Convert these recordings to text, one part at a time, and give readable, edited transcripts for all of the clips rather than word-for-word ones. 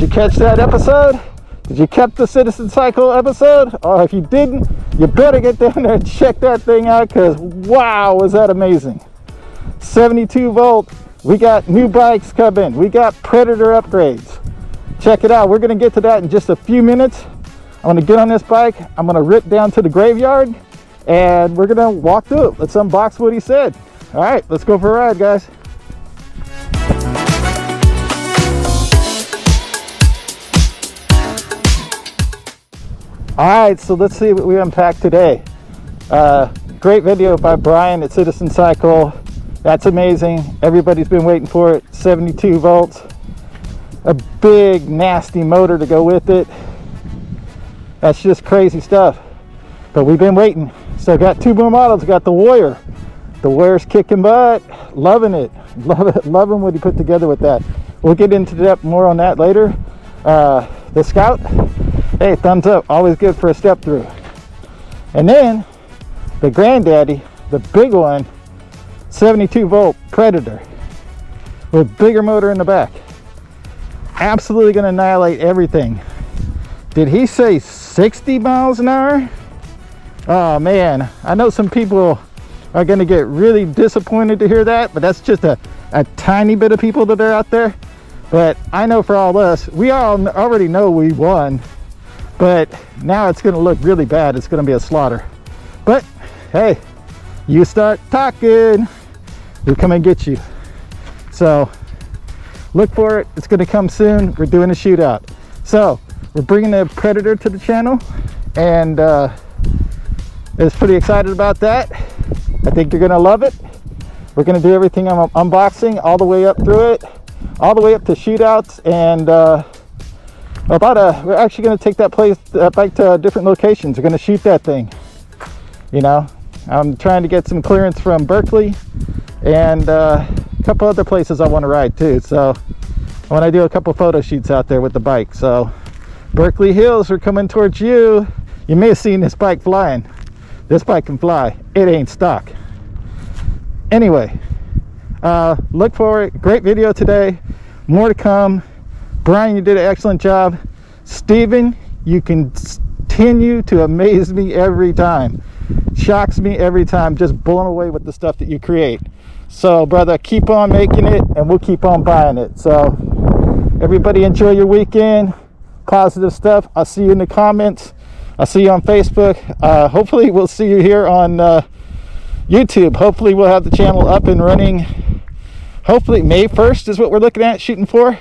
you catch that episode? Did you catch the Citizen Cycle episode? Or if you didn't, you better get down there and check that thing out, because wow, was that amazing. 72 volt. We got new bikes coming. We got Predator upgrades. Check it out. We're going to get to that in just a few minutes. I'm going to get on this bike. I'm going to rip down to the graveyard and we're going to walk through it. Let's unbox what he said. All right, let's go for a ride, guys. All right, so let's see what we unpacked today. Great video by Brian at Citizen Cycle. That's amazing. Everybody's been waiting for it. 72 volts. A big, nasty motor to go with it. That's just crazy stuff. But we've been waiting. So got two more models. Got the Warrior. The Warrior's kicking butt. Loving it. Loving what he put together with that. We'll get into that more on that later. The Scout. Hey, thumbs up. Always good for a step through. And then the granddaddy, the big one, 72 volt Predator with bigger motor in the back. Absolutely going to annihilate everything. Did he say 60 miles an hour? Oh man, I know some people are going to get really disappointed to hear that, but that's just a tiny bit of people that are out there. But I know for all us, we all already know we won, but now it's going to look really bad. It's going to be a slaughter. But hey, you start talking, we come and get you. So look for it. It's going to come soon. We're doing a shootout. So we're bringing the Predator to the channel, and it's pretty excited about that. I think you're going to love it. We're going to do everything I'm unboxing all the way up through it, all the way up to shootouts, and we're actually going to take that bike to different locations. We're going to shoot that thing. You know, I'm trying to get some clearance from Berkeley and a couple other places I want to ride too. So I want to do a couple photo shoots out there with the bike. So Berkeley Hills, we're coming towards you. You may have seen this bike flying. This bike can fly. It ain't stock. Anyway, look for it. Great video today. More to come. Brian, you did an excellent job. Steven, you continue to amaze me every time. Shocks me every time. Just blown away with the stuff that you create. So brother, keep on making it and we'll keep on buying it. So everybody enjoy your weekend. Positive stuff. I'll see you in the comments. I'll see you on Facebook. Hopefully we'll see you here on YouTube. Hopefully we'll have the channel up and running. Hopefully May 1st is what we're looking at, shooting for.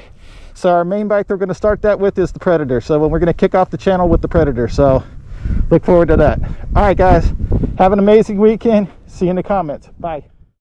So our main bike we're going to start that with is the Predator. So we're going to kick off the channel with the Predator. So look forward to that. All right guys, have an amazing weekend. See you in the comments. Bye.